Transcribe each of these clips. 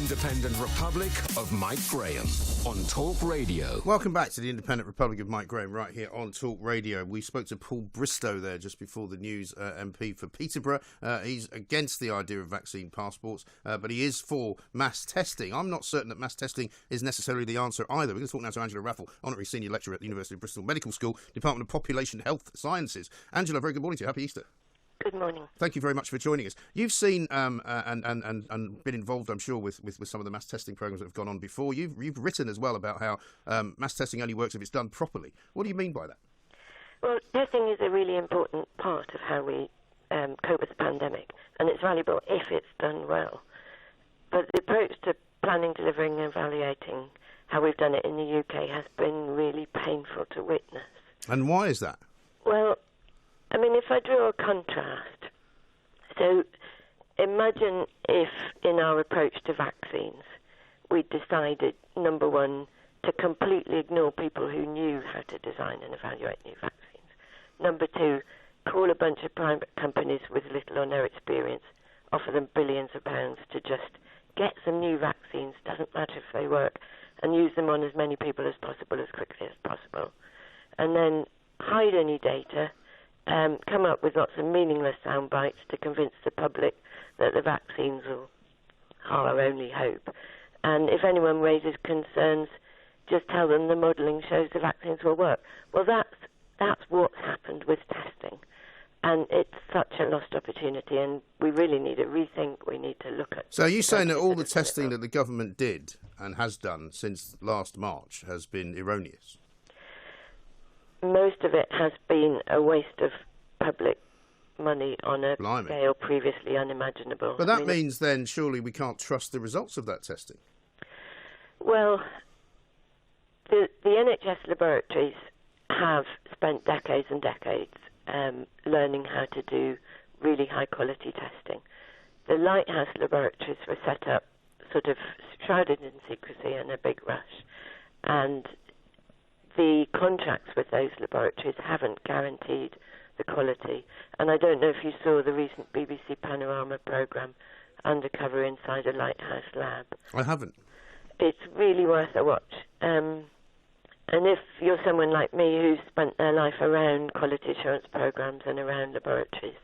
Independent Republic of Mike Graham on TalkRadio. Welcome back to the Independent Republic of Mike Graham right here on TalkRadio. We spoke to Paul Bristow there just before the news, MP for Peterborough. He's against the idea of vaccine passports, but he is for mass testing. I'm not certain that mass testing is necessarily the answer either. We're going to talk now to Angela Raffle, Honorary Senior Lecturer at the University of Bristol Medical School, Department of Population Health Sciences. Angela, very good morning to you. Happy Easter. Good morning. Thank you very much for joining us. You've seen and been involved, I'm sure, with some of the mass testing programs that have gone on before. You've written as well about how mass testing only works if it's done properly. What do you mean by that? Well, testing is a really important part of how we cope with the pandemic, and it's valuable if it's done well. But the approach to planning, delivering and evaluating how we've done it in the UK has been really painful to witness. And why is that? Well, I mean, if I draw a contrast, so imagine if in our approach to vaccines we decided, number one, to completely ignore people who knew how to design and evaluate new vaccines. Number two, call a bunch of private companies with little or no experience, offer them billions of pounds to just get some new vaccines, doesn't matter if they work, and use them on as many people as possible, as quickly as possible. And then hide any data, come up with lots of meaningless sound bites to convince the public that the vaccines are our only hope. And if anyone raises concerns, just tell them the modelling shows the vaccines will work. Well, that's what's happened with testing. And it's such a lost opportunity, and we really need a rethink. We need to look at... So are you saying that all the testing that the government did and has done since last March has been erroneous? Most of it has been a waste of public money on a scale previously unimaginable. But that means then surely we can't trust the results of that testing. Well, the NHS laboratories have spent decades and decades learning how to do really high-quality testing. The Lighthouse laboratories were set up sort of shrouded in secrecy in a big rush, and the contracts with those laboratories haven't guaranteed the quality. And I don't know if you saw the recent BBC Panorama programme, Undercover Inside a Lighthouse Lab. I haven't. It's really worth a watch. And if you're someone like me who's spent their life around quality assurance programmes and around laboratories,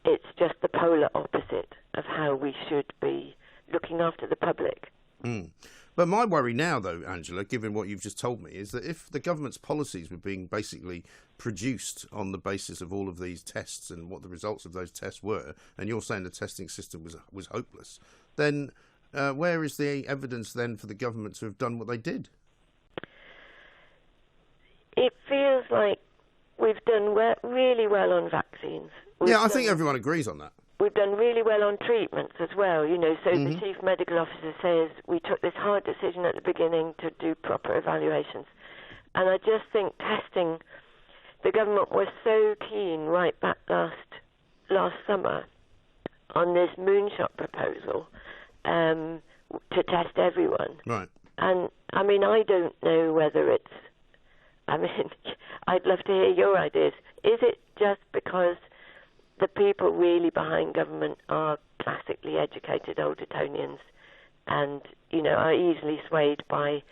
it's just the polar opposite of how we should be looking after the public. Mm. But my worry now, though, Angela, given what you've just told me, is that if the government's policies were being basically produced on the basis of all of these tests and what the results of those tests were, and you're saying the testing system was hopeless, then where is the evidence then for the government to have done what they did? It feels like we've done really well on vaccines. I think everyone agrees on that. We've done really well on treatments as well, so the Chief Medical Officer says we took this hard decision at the beginning to do proper evaluations. And I just think testing, the government was so keen right back last summer on this moonshot proposal to test everyone. Right. And, I mean, I don't know whether it's... I mean, I'd love to hear your ideas. Is it just because the people really behind government are classically educated old Etonians and, are easily swayed by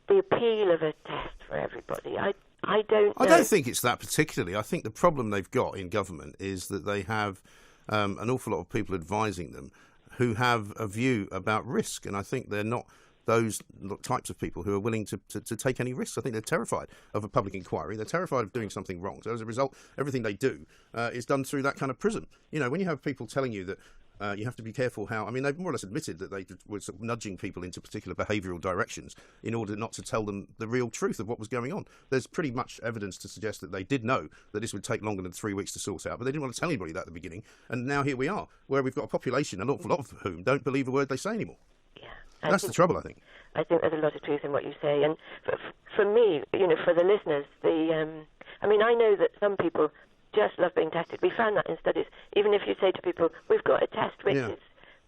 the appeal of a test for everybody? I don't know. I don't think it's that particularly. I think the problem they've got in government is that they have an awful lot of people advising them who have a view about risk, and I think they're not those types of people who are willing to take any risks. I think they're terrified of a public inquiry. They're terrified of doing something wrong. So as a result, everything they do is done through that kind of prism. When you have people telling you that you have to be careful how... I mean, they've more or less admitted that they were sort of nudging people into particular behavioural directions in order not to tell them the real truth of what was going on. There's pretty much evidence to suggest that they did know that this would take longer than 3 weeks to sort out, but they didn't want to tell anybody that at the beginning. And now here we are, where we've got a population, an awful lot of whom don't believe a word they say anymore. That's the trouble, I think. I think there's a lot of truth in what you say. And for me, for the listeners, I know that some people just love being tested. We found that in studies. Even if you say to people, we've got a test which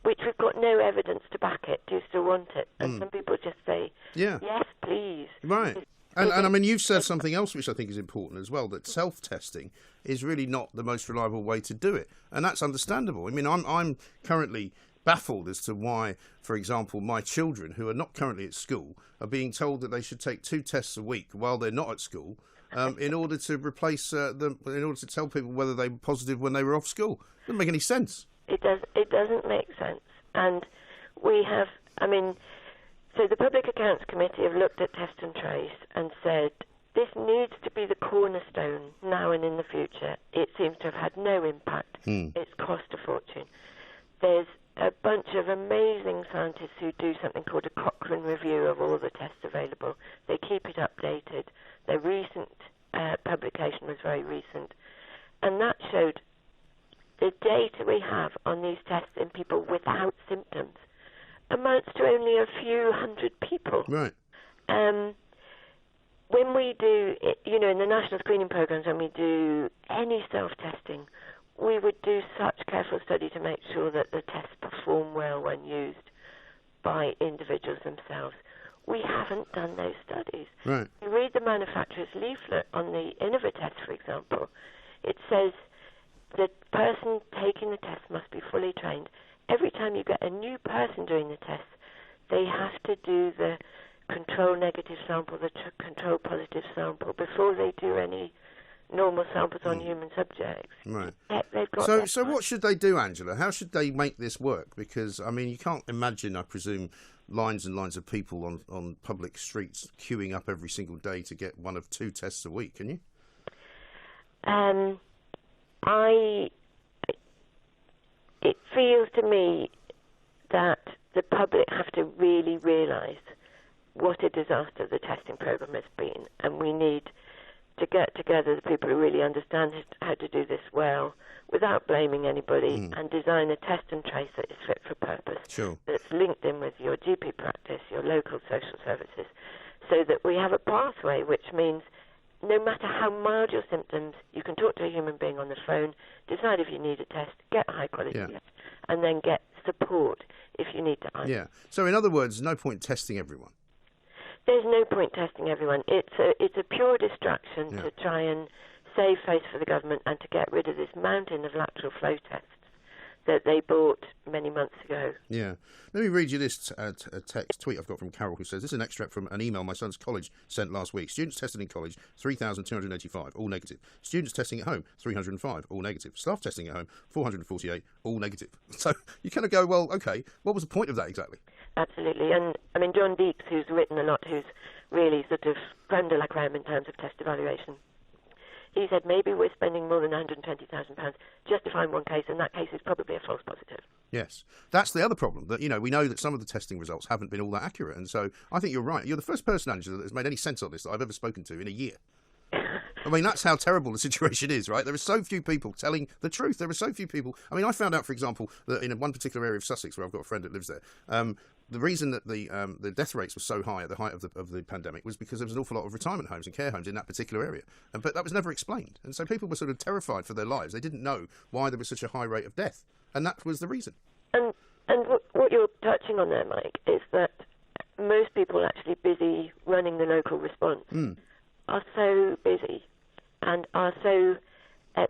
we've got no evidence to back it, do you still want it? And some people just say, yes, please. Right. And I mean, you've said something else which I think is important as well, that self-testing is really not the most reliable way to do it. And that's understandable. I mean, I'm currently baffled as to why, for example, my children who are not currently at school are being told that they should take 2 tests a week while they're not at school, in order to replace them, in order to tell people whether they were positive when they were off school. Doesn't make any sense. It doesn't make sense. And we have, so the Public Accounts Committee have looked at test and trace and said this needs to be the cornerstone now and in the future. It seems to have had no impact. It's cost a fortune. There's a bunch of amazing scientists who do something called a Cochrane review of all the tests available. They keep it updated. Their recent publication was very recent. And that showed the data we have on these tests in people without symptoms amounts to only a few hundred people. Right. When we do, in the national screening programs, when we do any self-testing, we would do such careful study to make sure that the tests perform well when used by individuals themselves. We haven't done those studies. Right. You read the manufacturer's leaflet on the Innovatest, for example. It says the person taking the test must be fully trained. Every time you get a new person doing the test, they have to do the control negative sample, the control positive sample, before they do any normal samples on human subjects. Right. They've got So what should they do, Angela? How should they make this work? Because, you can't imagine, I presume, lines and lines of people on public streets queuing up every single day to get 1 of 2 tests a week, can you? It feels to me that the public have to really realise what a disaster the testing programme has been, and we need to get together the people who really understand how to do this well without blaming anybody and design a test and trace that is fit for purpose, Sure. that's linked in with your GP practice, your local social services, so that we have a pathway which means no matter how mild your symptoms, you can talk to a human being on the phone, decide if you need a test, get a high-quality test, and then get support if you need to isolate. Yeah. So, in other words, no point testing everyone. There's no point testing everyone. It's a pure distraction to try and save face for the government and to get rid of this mountain of lateral flow tests that they bought many months ago. Yeah. Let me read you this tweet I've got from Carol, who says, this is an extract from an email my son's college sent last week. Students tested in college, 3,285, all negative. Students testing at home, 305, all negative. Staff testing at home, 448, all negative. So you kind of go, well, okay, what was the point of that exactly? Absolutely. And, John Deeks, who's written a lot, who's really sort of creme de la creme in terms of test evaluation, he said maybe we're spending more than £120,000 justifying one case, and that case is probably a false positive. Yes. That's the other problem, that, we know that some of the testing results haven't been all that accurate. And so I think you're right. You're the first person, Angela, that has made any sense of this that I've ever spoken to in a year. That's how terrible the situation is, right? There are so few people telling the truth. There are so few people. I found out, for example, that in one particular area of Sussex, where I've got a friend that lives there, the reason that the death rates were so high at the height of the pandemic was because there was an awful lot of retirement homes and care homes in that particular area. But that was never explained. And so people were sort of terrified for their lives. They didn't know why there was such a high rate of death. And that was the reason. And what you're touching on there, Mike, is that most people actually busy running the local response are so busy and are so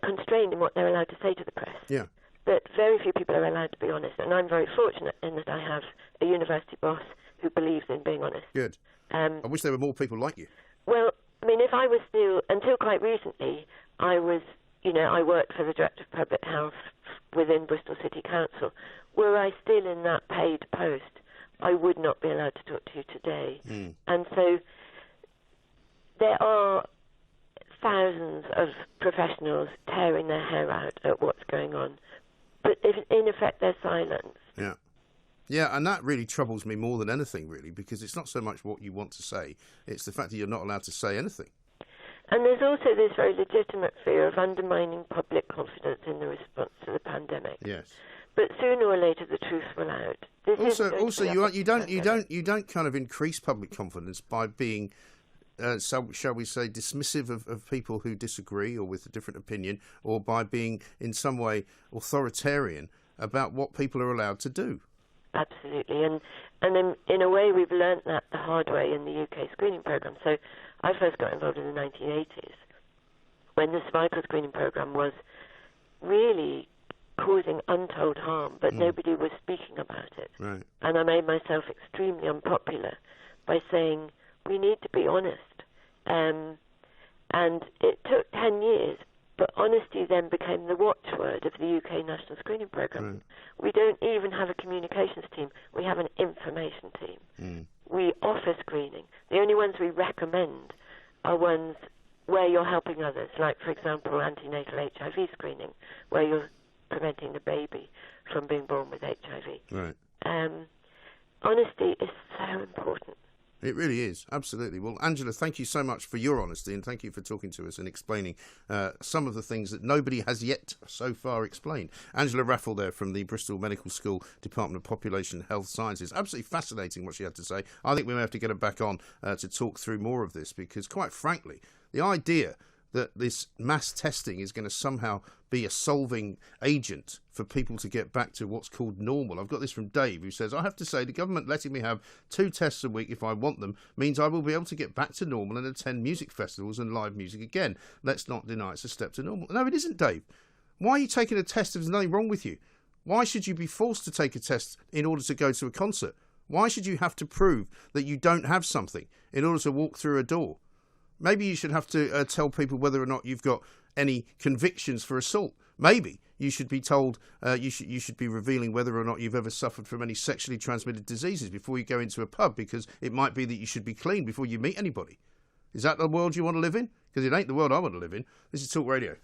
constrained in what they're allowed to say to the press. Yeah. That very few people are allowed to be honest. And I'm very fortunate in that I have a university boss who believes in being honest. Good. I wish there were more people like you. Well, if I was still, until quite recently, I was, I worked for the Director of Public Health within Bristol City Council. Were I still in that paid post, I would not be allowed to talk to you today. And so there are thousands of professionals tearing their hair out at what's going on. But in effect, they're silent. Yeah. Yeah, and that really troubles me more than anything, really, because it's not so much what you want to say, it's the fact that you're not allowed to say anything. And there's also this very legitimate fear of undermining public confidence in the response to the pandemic. Yes. But sooner or later, the truth will out. You don't kind of increase public confidence by being, shall we say, dismissive of people who disagree or with a different opinion, or by being in some way authoritarian about what people are allowed to do. Absolutely, and in a way we've learnt that the hard way in the UK screening programme. So I first got involved in the 1980s when the cervical screening programme was really causing untold harm, but nobody was speaking about it. Right. And I made myself extremely unpopular by saying, we need to be honest. And it took 10 years, but honesty then became the watchword of the UK National Screening Programme. Right. We don't even have a communications team. We have an information team. We offer screening. The only ones we recommend are ones where you're helping others, like, for example, antenatal HIV screening, where you're preventing the baby from being born with HIV. Right. Honesty is so important. It really is, absolutely. Well, Angela, thank you so much for your honesty, and thank you for talking to us and explaining some of the things that nobody has yet so far explained. Angela Raffle there from the Bristol Medical School Department of Population Health Sciences. Absolutely fascinating what she had to say. I think we may have to get her back on to talk through more of this, because quite frankly, the idea that this mass testing is going to somehow be a solving agent for people to get back to what's called normal. I've got this from Dave, who says, I have to say the government letting me have 2 tests a week if I want them means I will be able to get back to normal and attend music festivals and live music again. Let's not deny it's a step to normal. No, it isn't, Dave. Why are you taking a test if there's nothing wrong with you? Why should you be forced to take a test in order to go to a concert? Why should you have to prove that you don't have something in order to walk through a door? Maybe you should have to tell people whether or not you've got any convictions for assault. Maybe you should be told, you should be revealing whether or not you've ever suffered from any sexually transmitted diseases before you go into a pub, because it might be that you should be clean before you meet anybody. Is that the world you want to live in? Because it ain't the world I want to live in. This is Talk Radio.